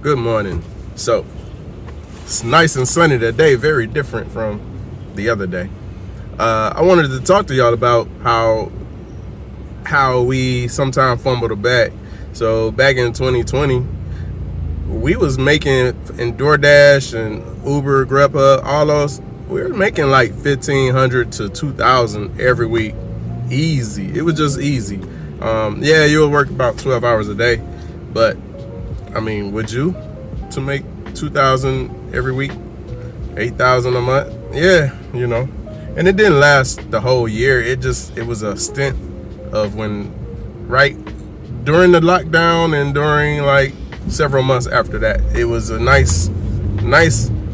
Good morning. So, it's nice and sunny today, very different from the other day. I wanted to talk to y'all about how we sometimes fumble the bag. So, back in 2020, we was making in DoorDash and Uber, Grubhub, all those, we were making like $1,500 to $2,000 every week. Easy. It was just easy. Yeah, you'll work about 12 hours a day, but I mean, would you to make $2,000 every week, $8,000 a month? Yeah, and it didn't last the whole year. It was a stint of right during the lockdown and during like several months after that. It was a nice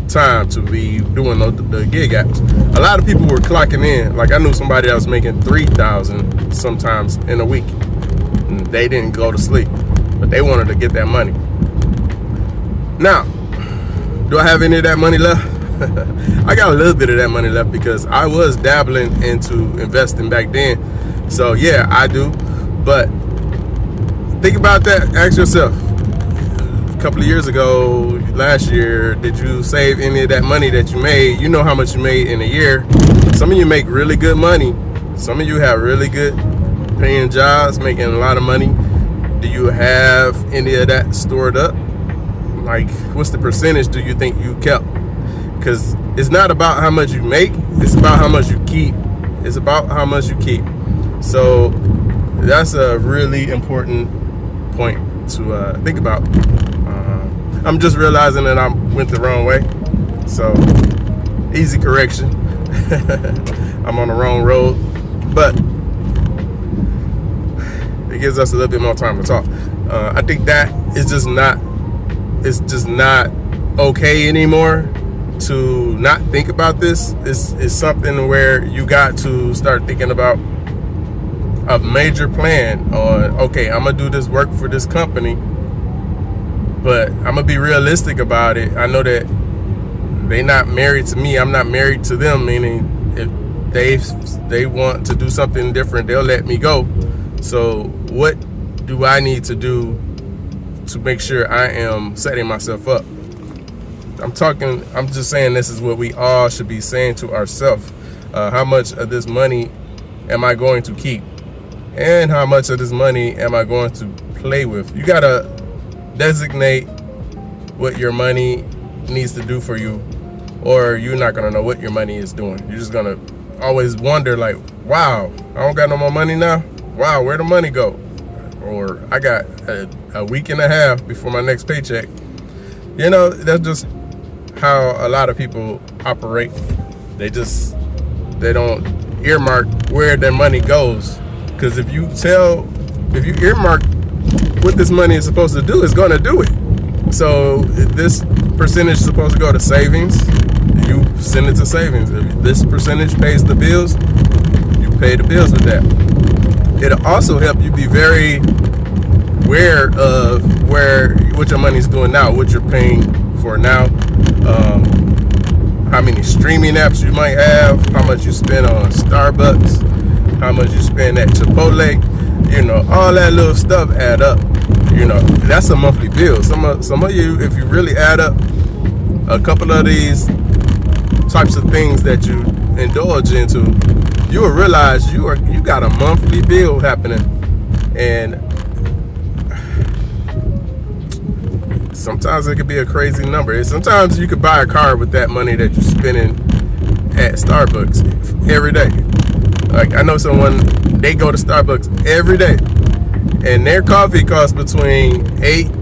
time to be doing the gig apps. A lot of people were clocking in. Like I knew somebody that was making $3,000 sometimes in a week, and they didn't go to sleep, but they wanted to get that money. Now, do I have any of that money left? I got a little bit of that money left because I was dabbling into investing back then. So yeah, I do. But think about that. Ask yourself, a couple of years ago, last year, did you save any of that money that you made? You know how much you made in a year. Some of you make really good money. Some of you have really good paying jobs, making a lot of money. Do you have any of that stored up? Like, what's the percentage do you think you kept? Because it's not about how much you make, it's about how much you keep. It's about how much you keep. So that's a really important point to think about. I'm just realizing that I went the wrong way. So, easy correction. I'm on the wrong road. But it gives us a little bit more time to talk. I think that is just not okay anymore to not think about this. It's something where you got to start thinking about a major plan on, okay, I'm gonna do this work for this company, but I'm gonna be realistic about it. I know that they're not married to me, I'm not married to them, meaning if they want to do something different, they'll let me go. So what do I need to do to make sure I am setting myself up? I'm just saying this is what we all should be saying to ourselves. How much of this money am I going to keep? And how much of this money am I going to play with? You gotta designate what your money needs to do for you, or you're not gonna know what your money is doing. You're just gonna always wonder like, wow, I don't got no more money now. Wow, where'd the money go? Or I got a week and a half before my next paycheck. That's just how a lot of people operate. They don't earmark where their money goes. Because if you earmark what this money is supposed to do, it's going to do it. So if this percentage is supposed to go to savings, you send it to savings. If this percentage pays the bills, you pay the bills with that. It'll also help you be very aware of what your money's doing now, what you're paying for now, how many streaming apps you might have, how much you spend on Starbucks, how much you spend at Chipotle, all that little stuff add up. That's a monthly bill. Some of you, if you really add up a couple of these types of things that you indulge into, you will realize you got a monthly bill happening. And sometimes it could be a crazy number. Sometimes you could buy a car with that money that you're spending at Starbucks every day. Like I know someone, they go to Starbucks every day, and their coffee costs between $8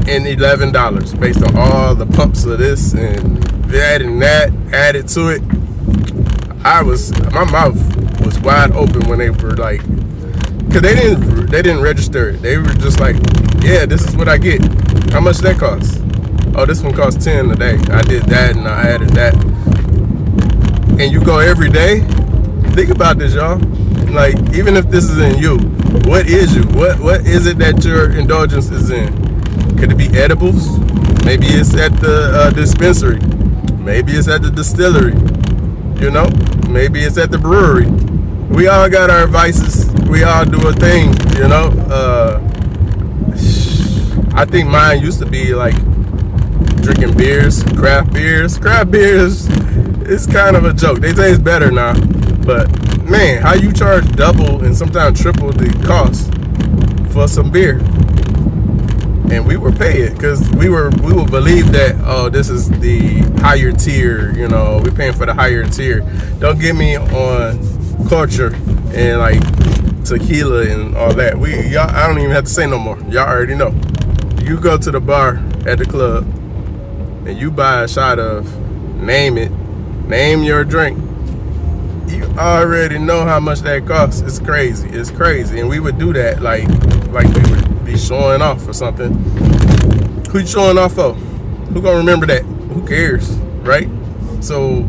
and $11 based on all the pumps of this and that and that added to it. My mouth was wide open when they were like, because they didn't register it. They were just like, yeah, this is what I get. How much that costs? Oh, this one costs $10 a day. I did that and I added that. And you go every day. Think about this, y'all. Like, even if this isn't you, what is you? What is it that your indulgence is in? Could it be edibles? Maybe it's at the dispensary. Maybe it's at the distillery. Maybe it's at the brewery. We all got our vices. We all do a thing. I think mine used to be like drinking beers, craft beers. Craft beers, it's kind of a joke. They taste better now, but man, how you charge double and sometimes triple the cost for some beer? And we were paying because we will believe that, oh, this is the higher tier, you know, we're paying for the higher tier. Don't get me on culture and like tequila and all that. Y'all, I don't even have to say no more. Y'all already know. You go to the bar at the club and you buy a shot of name your drink. You already know how much that costs. It's crazy. It's crazy. And we would do that like we would be showing off or something. Who you showing off for? Who gonna remember that? Who cares, right? So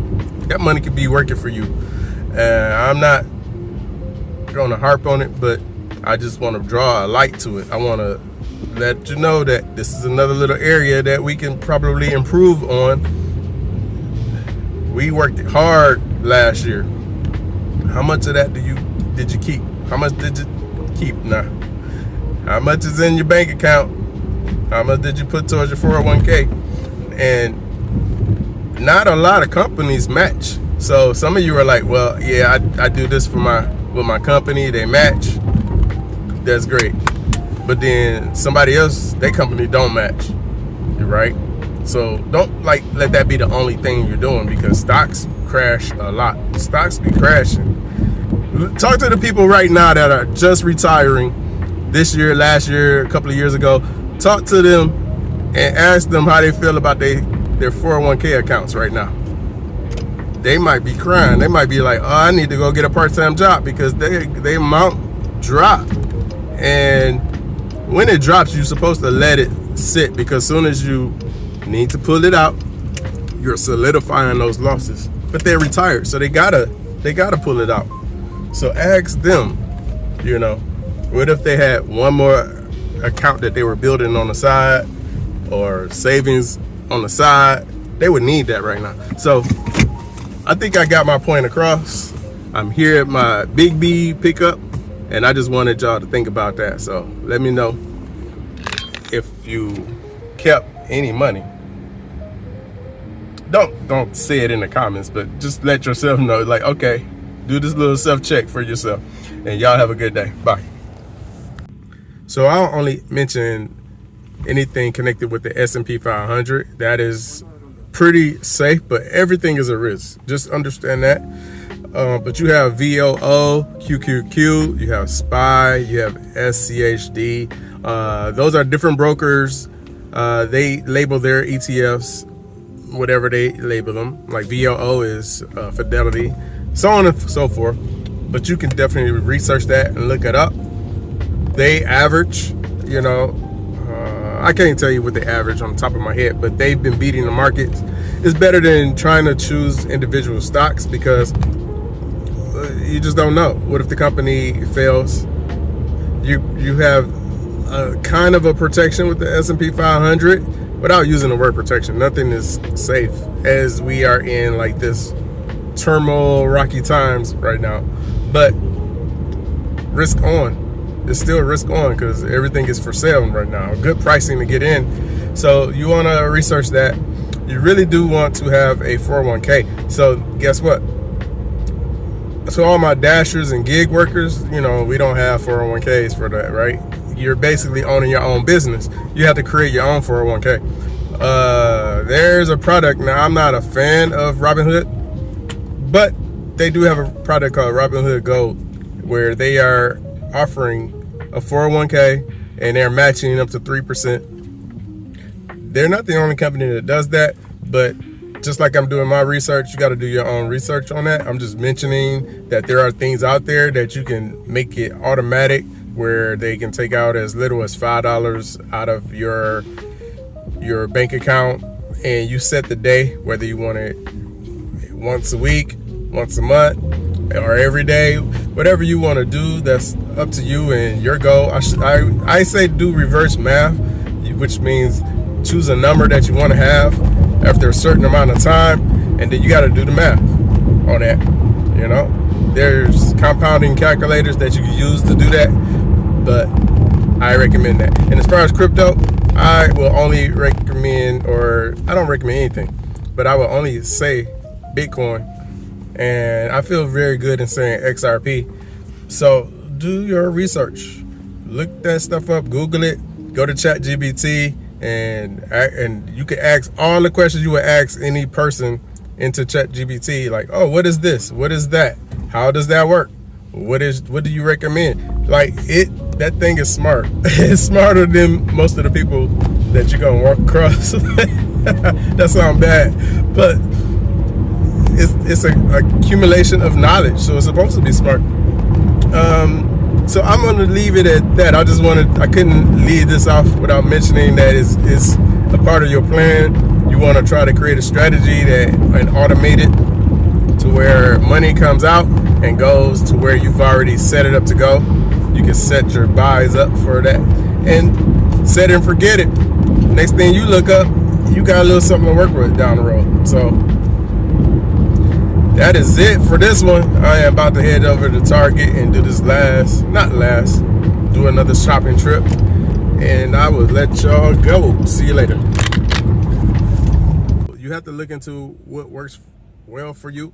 that money could be working for you. I'm not gonna harp on it, but I just want to draw a light to it. I want to let you know that this is another little area that we can probably improve on. We worked hard last year. How much of that did you keep? How much did you keep now? How much is in your bank account? How much did you put towards your 401k? And not a lot of companies match. So some of you are like, well, yeah, I do this with my company, they match. That's great. But then somebody else, their company don't match. Right? So don't let that be the only thing you're doing, because stocks crash a lot. Stocks be crashing. Talk to the people right now that are just retiring this year, last year, a couple of years ago. Talk to them and ask them how they feel about their 401k accounts right now. They might be crying. They might be like, oh, I need to go get a part-time job because they amount drop. And when it drops, you're supposed to let it sit, because as soon as you need to pull it out, you're solidifying those losses. But they're retired, so they gotta pull it out. So ask them, you know, what if they had one more account that they were building on the side, or savings on the side? They would need that right now. So I think I got my point across. I'm here at my Big B pickup, and I just wanted y'all to think about that. So let me know if you kept any money. Don't say it in the comments, but just let yourself know, like, okay, do this little self-check for yourself. And y'all have a good day. Bye. So I'll only mention anything connected with the S&P 500. That is pretty safe, but everything is a risk. Just understand that. But you have VOO, QQQ, you have SPY, you have SCHD. Those are different brokers. They label their ETFs whatever they label them. Like VOO is Fidelity, so on and so forth. But you can definitely research that and look it up. They average, you know, I can't tell you what they average on the top of my head, but they've been beating the markets. It's better than trying to choose individual stocks, because you just don't know. What if the company fails? You have a kind of a protection with the S&P 500 without using the word protection. Nothing is safe, as we are in like this turmoil, rocky times right now. But risk on. It's still risk on, because everything is for sale right now. Good pricing to get in. So you want to research that. You really do want to have a 401k. So guess what? So all my dashers and gig workers, you know, we don't have 401ks for that, right? You're basically owning your own business. You have to create your own 401k. There's a product. Now, I'm not a fan of Robinhood, but they do have a product called Robinhood Gold, where they are offering a 401k and they're matching up to 3%. They're not the only company that does that, but just like I'm doing my research, you got to do your own research on that. I'm just mentioning that there are things out there that you can make it automatic, where they can take out as little as $5 out of your bank account, and you set the day, whether you want it once a week, once a month, or every day. Whatever you want to do, that's up to you and your goal. I say do reverse math, which means choose a number that you want to have after a certain amount of time, and then you got to do the math on that. You know, there's compounding calculators that you can use to do that, but I recommend that. And as far as crypto, I will only recommend, or I don't recommend anything, but I will only say Bitcoin. And I feel very good in saying XRP. So do your research. Look that stuff up, Google it, go to ChatGPT, and you can ask all the questions you would ask any person into ChatGPT, like, oh, what is this? What is that? How does that work? What do you recommend? Like, that thing is smart. It's smarter than most of the people that you're gonna walk across. That sounds bad, but it's an accumulation of knowledge, so it's supposed to be smart. So I'm gonna leave it at that. I couldn't leave this off without mentioning that it's a part of your plan. You want to try to create a strategy and automate it to where money comes out and goes to where you've already set it up to go. You can set your buys up for that and set it and forget it. Next thing you look up, you got a little something to work with down the road. So that is it for this one. I am about to head over to Target and do this do another shopping trip, and I will let y'all go. See you later. You have to look into what works well for you.